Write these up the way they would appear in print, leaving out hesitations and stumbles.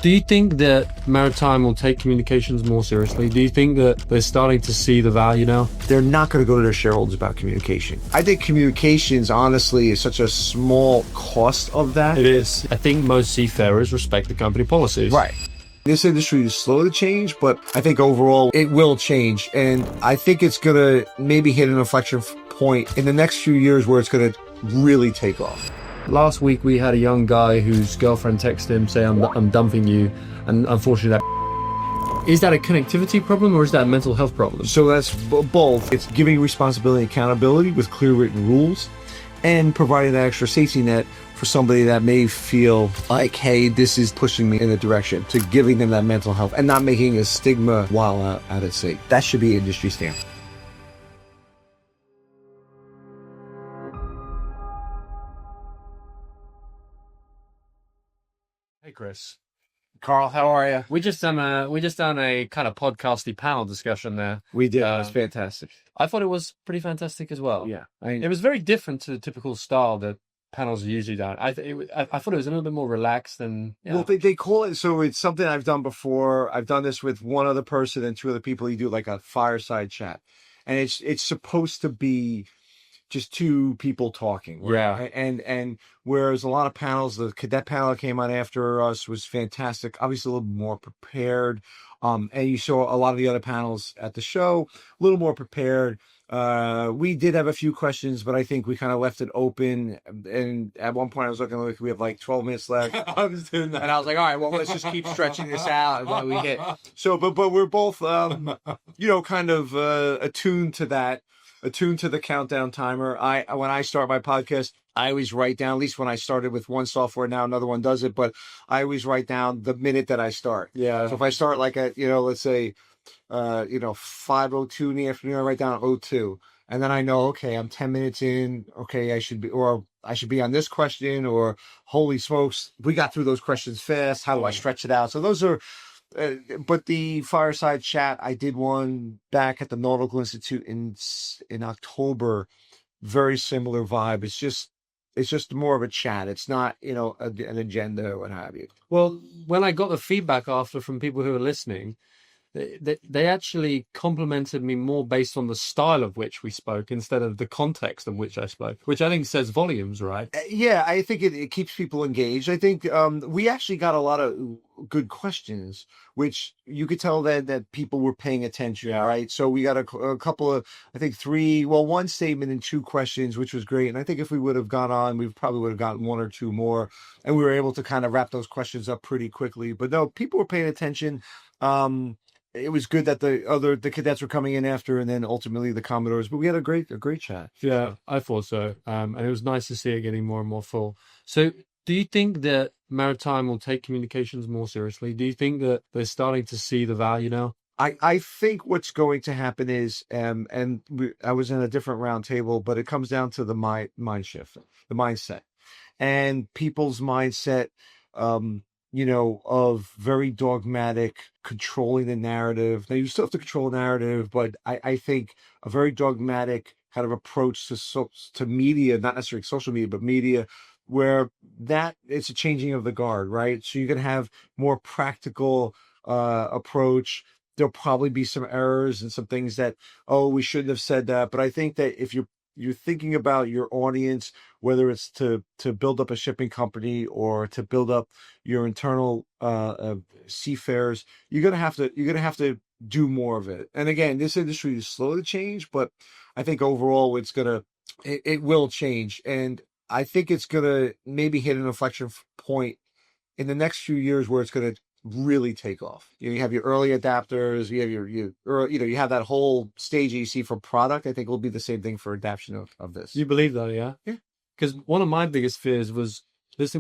Do you think that Maritime will take communications more seriously? Do you think that they're starting to see the value now? They're not going to go to their shareholders about communication. I think communications, honestly, is such a small cost of that. It is. I think most seafarers respect the company policies. Right. This industry is slow to change, but I think overall it will change. And I think it's going to maybe hit an inflection point in the next few years where it's going to really take off. Last week we had a young guy whose girlfriend texted him saying, I'm dumping you. And unfortunately is that a connectivity problem or is that a mental health problem? So that's both. It's giving responsibility and accountability with clear written rules and providing that extra safety net for somebody that may feel like, hey, this is pushing me in a direction, to giving them that mental health and not making a stigma while out at sea. That should be industry standard. Hey, Chris. Carl, how are you? We just done a kind of podcasty panel discussion there. We did. It was fantastic. I thought it was pretty fantastic as well. Yeah. It was very different to the typical style that panels are usually done. I thought it was a little bit more relaxed and... Yeah. Well, they call it, so it's something I've done before. I've done this with one other person and two other people. You do like a fireside chat. And it's supposed to be just two people talking. Yeah. And whereas a lot of panels, the cadet panel that came on after us was fantastic, obviously a little more prepared. And you saw a lot of the other panels at the show, a little more prepared. We did have a few questions, but I think we kind of left it open. And at one point I was looking like we have like 12 minutes left. I was doing that. And I was like, all right, well, let's just keep stretching this out. And we hit. So, but we're both, kind of attuned to that. Attuned to the countdown timer. When I start my podcast, I always write down, at least when I started with one software, now another one does it, but I always write down the minute that I start. Yeah. So if I start like at, let's say, 5:02 in the afternoon, I write down 02. And then I know, okay, I'm 10 minutes in. Okay, I should be on this question, or holy smokes, we got through those questions fast. How do I stretch it out? So those are, but the fireside chat, I did one back at the Nautical Institute in October. Very similar vibe. It's just more of a chat. It's not, an agenda or what have you. Well, when I got the feedback after from people who were listening, they actually complimented me more based on the style of which we spoke instead of the context of which I spoke, which I think says volumes, right? Yeah, I think it keeps people engaged. I think we actually got a lot of good questions, which you could tell that people were paying attention, right? So we got a couple of, I think one statement and two questions, which was great. And I think if we would have gone on, we probably would have gotten one or two more. And we were able to kind of wrap those questions up pretty quickly. But no, people were paying attention. It was good that the cadets were coming in after, and then ultimately the Commodores. But we had a great chat. Yeah, I thought so. And it was nice to see it getting more and more full. So do you think that Maritime will take communications more seriously? Do you think that they're starting to see the value now? I think what's going to happen is, I was in a different round table, but it comes down to the mind shift, the mindset, and people's mindset. Of very dogmatic, controlling the narrative. Now, you still have to control the narrative, but I think a very dogmatic kind of approach to media, not necessarily social media, but media, where that it's a changing of the guard, right? So you can have more practical approach. There'll probably be some errors and some things that, we shouldn't have said that. But I think that if you're thinking about your audience, whether it's to build up a shipping company or to build up your internal seafarers, you're gonna have to do more of it. And again, this industry is slow to change, but I think overall it will change. And I think it's gonna maybe hit an inflection point in the next few years where it's gonna really take off. You have your early adapters, you have you have that whole stage you see for product. I think it will be the same thing for adaptation of this. You believe that, yeah? Yeah. Because one of my biggest fears was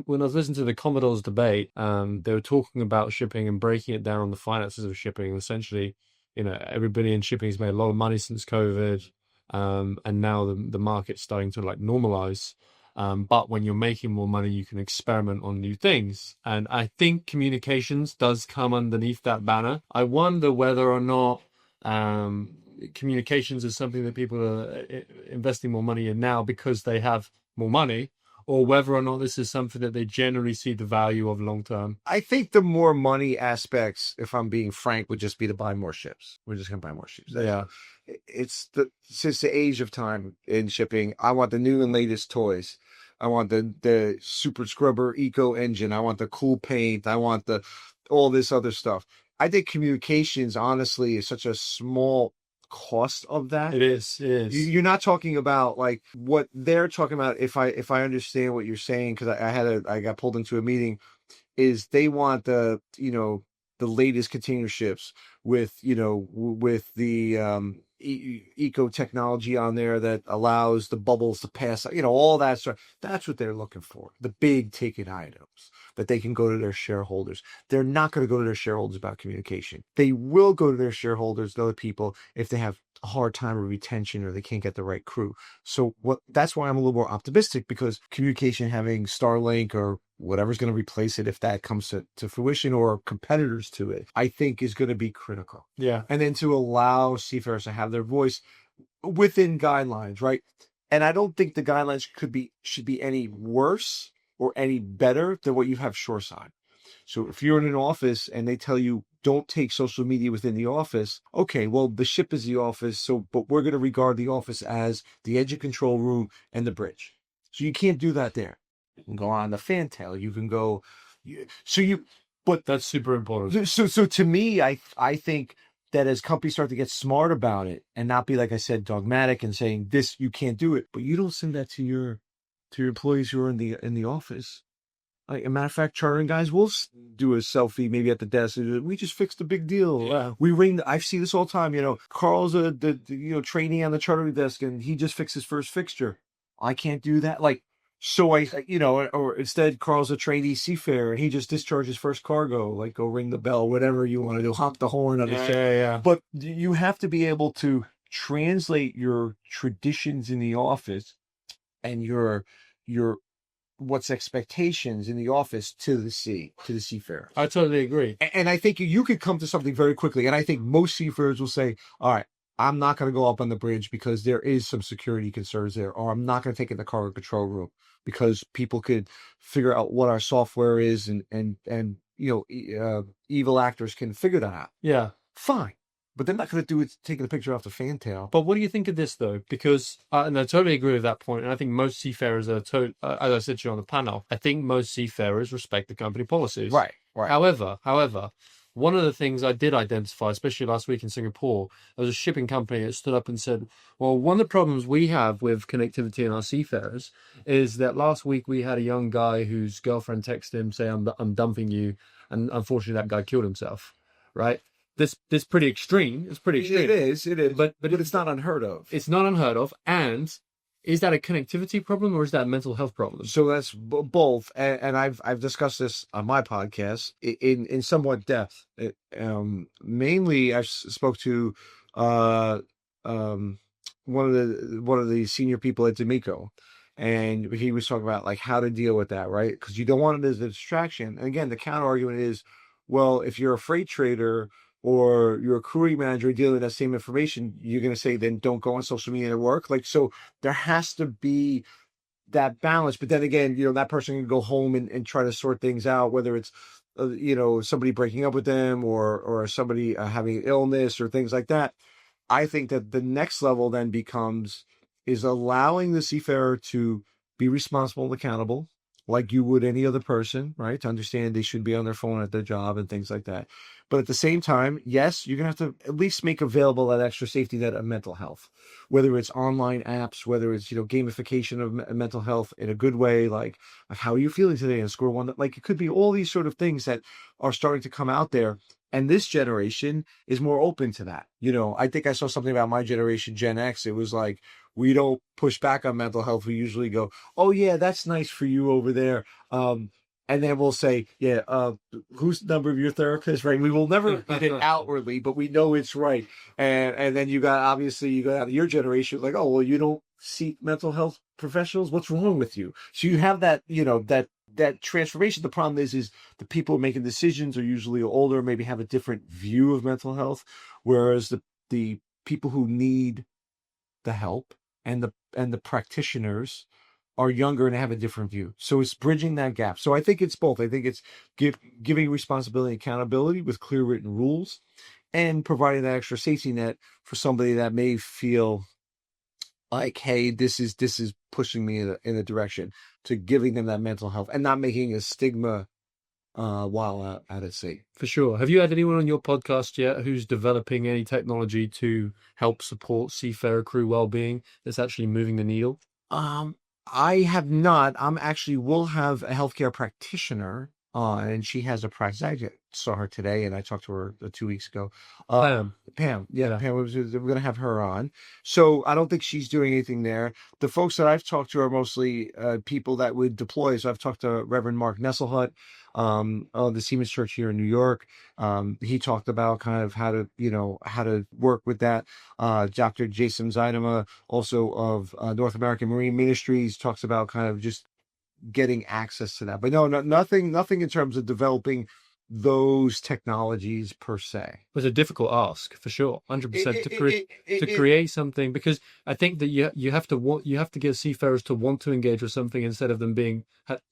when I was listening to the Commodores Debate, they were talking about shipping and breaking it down on the finances of shipping. And essentially, everybody in shipping has made a lot of money since COVID, and now the market's starting to normalize. But when you're making more money, you can experiment on new things. And I think communications does come underneath that banner. I wonder whether or not communications is something that people are investing more money in now because they have more money, or whether or not this is something that they generally see the value of long term. I think the more money aspects, if I'm being frank, would just be to buy more ships. We're just going to buy more ships. Yeah. Since the age of time in shipping, I want the new and latest toys. I want the super scrubber eco engine. I want the cool paint. I want all this other stuff. I think communications, honestly, is such a small cost of that. It is. You're not talking about like what they're talking about. If I understand what you're saying, because I got pulled into a meeting, is they want the latest container ships with with the eco technology on there that allows the bubbles to pass, all that stuff. That's what they're looking for, the big ticket items that they can go to their shareholders. They're not going to go to their shareholders about communication. They will go to their shareholders and other people if they have a hard time with retention or they can't get the right crew. So that's why I'm a little more optimistic, because communication, having Starlink or whatever's going to replace it, if that comes to fruition, or competitors to it, I think is going to be critical. Yeah. And then to allow seafarers to have their voice within guidelines, right? And I don't think the guidelines should be any worse or any better than what you have shoreside. So if you're in an office and they tell you don't take social media within the office, okay, well, the ship is the office, but we're going to regard the office as the engine control room and the bridge. So you can't do that there. You can go on the fantail. You can go. But that's super important. So to me, I think that as companies start to get smart about it and not be, like I said, dogmatic and saying this, you can't do it, but you don't send that to your employees who are in the office. Like, a matter of fact, chartering guys will do a selfie maybe at the desk. We just fixed a big deal. Yeah. We ring. I see this all the time. Carl's the trainee on the chartering desk, and he just fixed his first fixture. I can't do that. Like, so or instead, Carl's a trainee seafarer, and he just discharged his first cargo. Like, go ring the bell, whatever you want to do, honk the horn on the ship. Yeah. But you have to be able to translate your traditions in the office and your what's expectations in the office to the seafarer. I totally agree. And I think you could come to something very quickly. And I think most seafarers will say, all right, I'm not going to go up on the bridge because there is some security concerns there, or I'm not going to take it in the cargo control room because people could figure out what our software is, and evil actors can figure that out. Yeah. Fine. But they're not going to do it taking a picture off the fantail. But what do you think of this, though? Because, and I totally agree with that point, and I think most seafarers are, as I said to you on the panel, I think most seafarers respect the company policies. Right. However, one of the things I did identify, especially last week in Singapore, there was a shipping company that stood up and said, well, one of the problems we have with connectivity in our seafarers is that last week we had a young guy whose girlfriend texted him saying, I'm dumping you, and unfortunately that guy killed himself, right? This pretty extreme. It's pretty extreme. It is. But it's not unheard of. It's not unheard of. And is that a connectivity problem or is that a mental health problem? So that's both. And I've discussed this on my podcast in somewhat depth. Mainly, I spoke to one of the senior people at D'Amico, and he was talking about like how to deal with that, right? Because you don't want it as a distraction. And again, the counter argument is, well, if you're a freight trader or you're a crewing manager dealing with that same information, you're going to say, then don't go on social media at work. Like, so there has to be that balance. But then again, that person can go home and try to sort things out, whether it's, somebody breaking up with them or somebody having illness or things like that. I think that the next level then is allowing the seafarer to be responsible and accountable, like you would any other person, right? To understand they should be on their phone at their job and things like that. But at the same time, yes, you're going to have to at least make available that extra safety net of mental health, whether it's online apps, whether it's, gamification of mental health in a good way, like how are you feeling today and score one. Like, it could be all these sort of things that are starting to come out there. And this generation is more open to that. I think I saw something about my generation, Gen X. It was like, we don't push back on mental health. We usually go, oh, yeah, that's nice for you over there. And then we'll say, yeah, who's the number of your therapist, right? We will never get it outwardly, but we know it's right. And then you got out of your generation, like, oh, well, you don't seek mental health professionals? What's wrong with you? So you have that, that transformation. The problem is the people making decisions are usually older, maybe have a different view of mental health, whereas the people who need the help and the practitioners are younger and have a different view. So it's bridging that gap. So I think it's both. I think it's giving responsibility and accountability with clear written rules, and providing that extra safety net for somebody that may feel like, hey, this is pushing me in a direction, to giving them that mental health and not making a stigma while out at sea. For sure. Have you had anyone on your podcast yet who's developing any technology to help support seafarer crew well-being that's actually moving the needle? I have not. We'll have a healthcare practitioner, and she has a practice. I just saw her today, and I talked to her 2 weeks ago. Pam, Yeah. Pam. We're going to have her on. So I don't think she's doing anything there. The folks that I've talked to are mostly people that would deploy. So I've talked to Reverend Mark Nesselhut, of the Seaman's Church here in New York. He talked about kind of how to work with that. Dr. Jason Zaidema, also of North American Marine Ministries, talks about kind of just getting access to that. But nothing in terms of developing those technologies per se. It was a difficult ask, for sure, 100%, to create something, because I think that you have to get seafarers to want to engage with something instead of them being,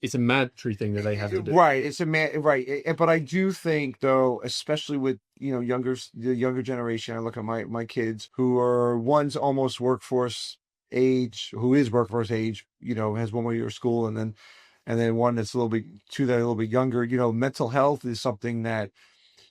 it's a mandatory thing that they have to do. Right, right. But I do think, though, especially with the younger generation, I look at my kids who are, one's almost workforce age, has one more year of school, and then one that's a little bit younger. Mental health is something that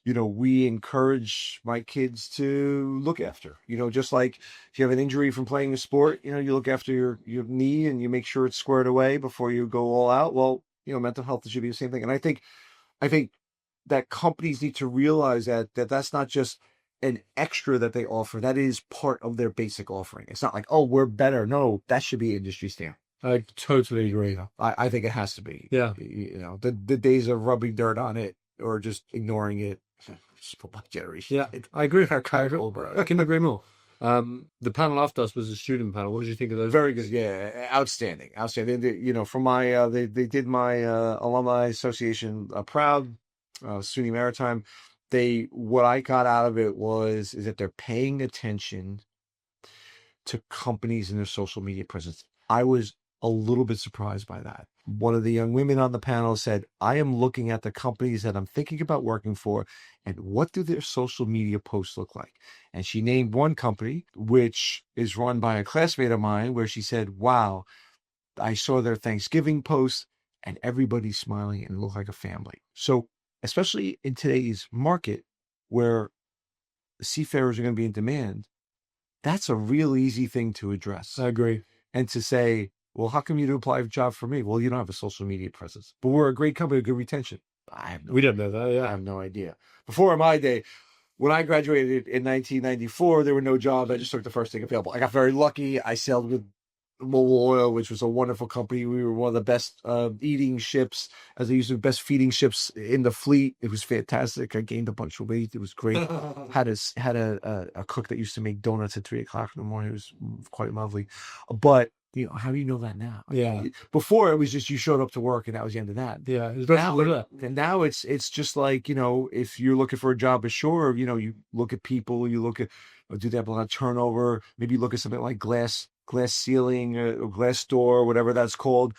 we encourage my kids to look after. Just like if you have an injury from playing a sport, you look after your knee and you make sure it's squared away before you go all out. Well, mental health should be the same thing. And I think that companies need to realize that that's not just an extra that they offer. That is part of their basic offering. It's not like, oh, we're better. No, that should be industry standard. I totally agree. I think it has to be. Yeah. The days of rubbing dirt on it or just ignoring it, it's for my generation. Yeah, I agree. I can agree more. The panel after us was a student panel. What did you think of those? Very good. Yeah, outstanding. From my they did my alumni association proud, SUNY Maritime. What I got out of it is that they're paying attention to companies and their social media presence. I was a little bit surprised by that. One of the young women on the panel said, I am looking at the companies that I'm thinking about working for, and what do their social media posts look like? And she named one company, which is run by a classmate of mine, where she said, wow, I saw their Thanksgiving posts and everybody's smiling and look like a family. So especially in today's market where seafarers are going to be in demand, that's a real easy thing to address. I agree. And to say, well, how come you didn't apply for a job for me? Well, you don't have a social media presence. But we're a great company with good retention. We don't know that, yeah. I have no idea. Before my day, when I graduated in 1994, there were no jobs. I just took the first thing available. I got very lucky. I sailed with Mobile Oil, which was a wonderful company. We were one of the best eating ships, as they used to, best feeding ships in the fleet. It was fantastic. I gained a bunch of weight. It was great. had a cook that used to make donuts at 3:00 in the morning. It was quite lovely. But how do you know that now? Yeah. Before it was just you showed up to work and that was the end of that. Yeah. Now it's just like, if you're looking for a job ashore, you look at people, you look at, do they have a lot of turnover? Maybe you look at something like glass ceiling or glass door, whatever that's called.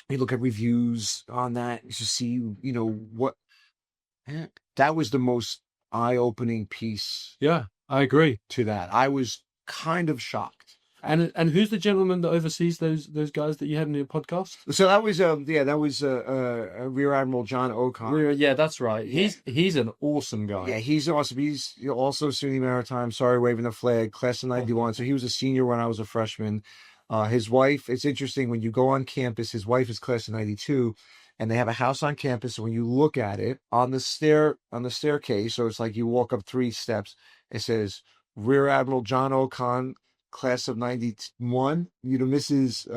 You look at reviews on that. You see, what. That was the most eye-opening piece. Yeah, I agree. To that, I was kind of shocked. And who's the gentleman that oversees those guys that you had in your podcast? So that was Rear Admiral John O'Connor. Yeah, that's right. Yeah. He's an awesome guy. Yeah, he's awesome. He's also SUNY Maritime. Sorry, waving the flag. Class of '91. So he was a senior when I was a freshman. His wife. It's interesting when you go on campus. His wife is class of '92, and they have a house on campus. And when you look at it on the staircase, so it's like you walk up 3 steps. It says Rear Admiral John O'Connor, class of '91, Mrs.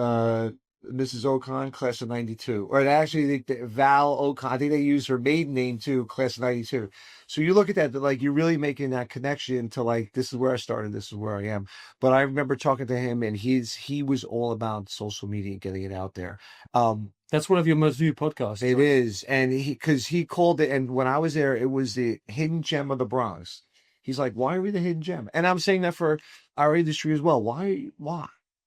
O'Con, class of '92. Or actually, Val O'Con, I think they use her maiden name too, class of '92. So you look at that, like you're really making that connection to like, this is where I started, this is where I am. But I remember talking to him, and he was all about social media and getting it out there. That's one of your most viewed podcasts. It is, and because he called it, and when I was there, it was the hidden gem of the Bronx. He's like, why are we the hidden gem? And I'm saying that for our industry as well. Why?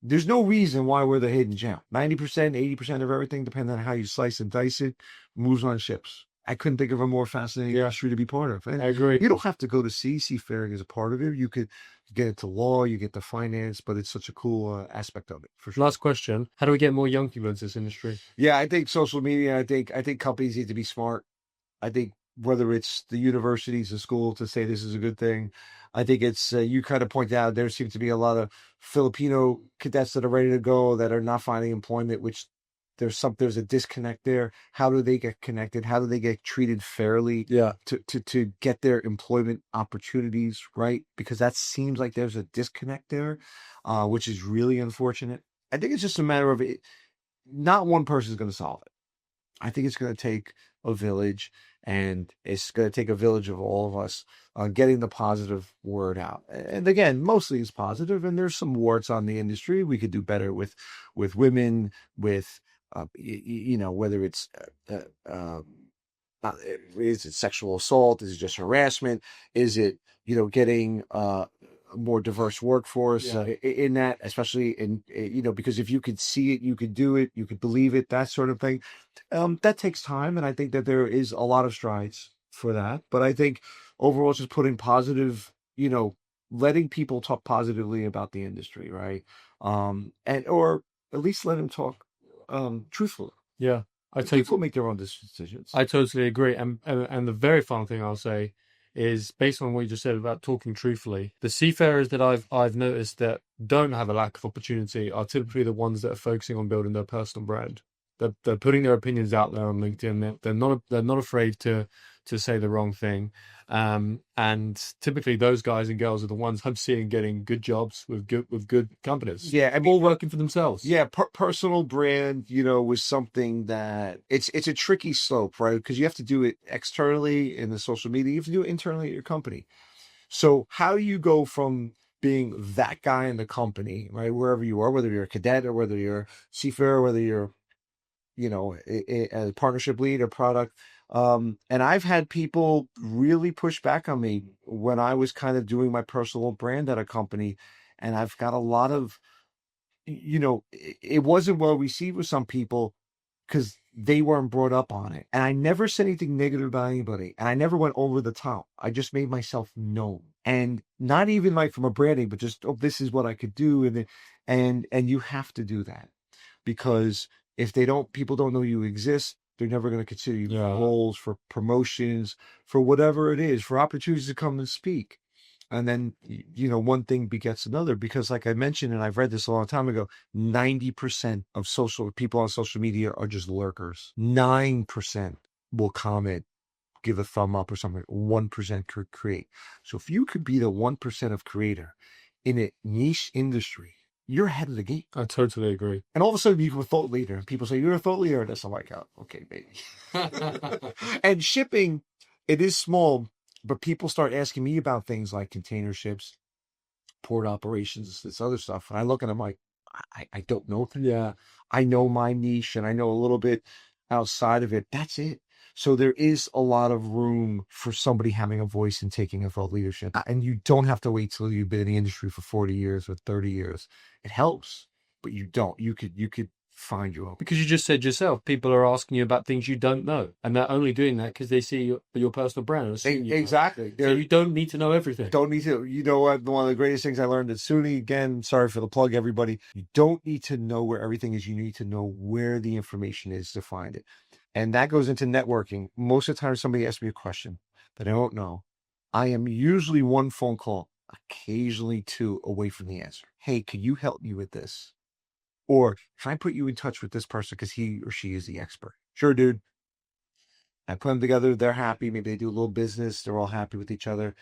There's no reason why we're the hidden gem. 90%, 80% of everything, depending on how you slice and dice it, moves on ships. I couldn't think of a more fascinating industry to be part of. And I agree. you don't have to go to sea. Seafaring is a part of it. You could get into law, you get to finance, but it's such a cool aspect of it, for sure. Last question: how do we get more young people into this industry? Yeah, I think social media. I think companies need to be smart. I think whether it's the universities, the school to say this is a good thing. I think it's you kind of point out there seems to be a lot of Filipino cadets that are ready to go that are not finding employment, which there's a disconnect there. How do they get connected? How do they get treated fairly Yeah. to get their employment opportunities, right? Because that seems like there's a disconnect there, which is really unfortunate. I think it's just a matter of it. Not one person is going to solve it. I think it's going to take a village, and it's going to take a village of all of us getting the positive word out. And again, mostly it's positive, and there's some warts on the industry. We could do better with women, with whether it's is it sexual assault? Is it just harassment? Is it getting a more diverse workforce in that, especially in because if you could see it, you could do it, you could believe it, that sort of thing. That takes time, and I think that there is a lot of strides for that. But I think overall, it's just putting positive, letting people talk positively about the industry, right? And or at least let them talk truthfully. Yeah. People make their own decisions. I totally agree. And the very final thing I'll say is based on what you just said about talking truthfully. The seafarers that I've noticed that don't have a lack of opportunity are typically the ones that are focusing on building their personal brand. They're putting their opinions out there on LinkedIn. They're not afraid to say the wrong thing. And typically those guys and girls are the ones I'm seeing getting good jobs with good companies. Yeah, I mean, all working for themselves. Yeah, personal brand, was something that it's a tricky slope, right? Because you have to do it externally in the social media, you have to do it internally at your company. So how do you go from being that guy in the company, right, wherever you are, whether you're a cadet or whether you're a seafarer, whether you're a partnership lead or product. And I've had people really push back on me when I was kind of doing my personal brand at a company. And I've got a lot of, it wasn't well received with some people because they weren't brought up on it. And I never said anything negative about anybody. And I never went over the top. I just made myself known. And not even like from a branding, but just, this is what I could do. And you have to do that because if people don't know you exist, they're never going to consider you for roles, for promotions, for whatever it is, for opportunities to come and speak. And then, one thing begets another because like I mentioned, and I've read this a long time ago, 90% of people on social media are just lurkers. 9% will comment, give a thumb up or something. 1% could create. So if you could be the 1% of creator in a niche industry, you're ahead of the game. I totally agree. And all of a sudden, you become a thought leader. And people say, you're a thought leader. And that's like, oh, okay, baby. And shipping, it is small, but people start asking me about things like container ships, port operations, this other stuff. And I look at them like, I don't know. Yeah. I know my niche and I know a little bit outside of it. That's it. So there is a lot of room for somebody having a voice and taking a thought leadership. And you don't have to wait till you've been in the industry for 40 years or 30 years. It helps, but you don't. You could find your own. Because you just said yourself, people are asking you about things you don't know. And they're only doing that because they see your personal brand. Exactly. So you don't need to know everything. Don't need to. One of the greatest things I learned at SUNY, again, sorry for the plug, everybody. You don't need to know where everything is. You need to know where the information is to find it. And that goes into networking. Most of the time, somebody asks me a question that I don't know. I am usually one phone call, occasionally two, away from the answer. Hey, could you help me with this? Or can I put you in touch with this person because he or she is the expert? Sure, dude. I put them together. They're happy. Maybe they do a little business. They're all happy with each other.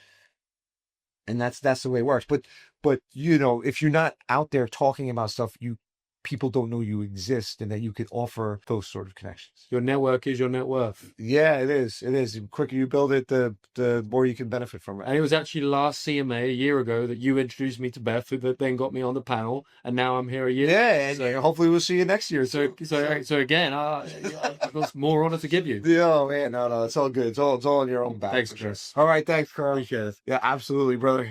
And that's the way it works. But if you're not out there talking about stuff, people don't know you exist and that you could offer those sort of connections. Your network is your net worth. Yeah, it is. It is. The quicker you build it, the more you can benefit from it. And it was actually last CMA a year ago that you introduced me to Beth, that then got me on the panel, and now I'm here a year. Yeah, and hopefully we'll see you next year. So again, I've got more honor to give you. Yeah, oh man, no, it's all good. It's all on your own back. Thanks, Chris. All right, thanks, Carl. Appreciate it. Yeah, absolutely, brother.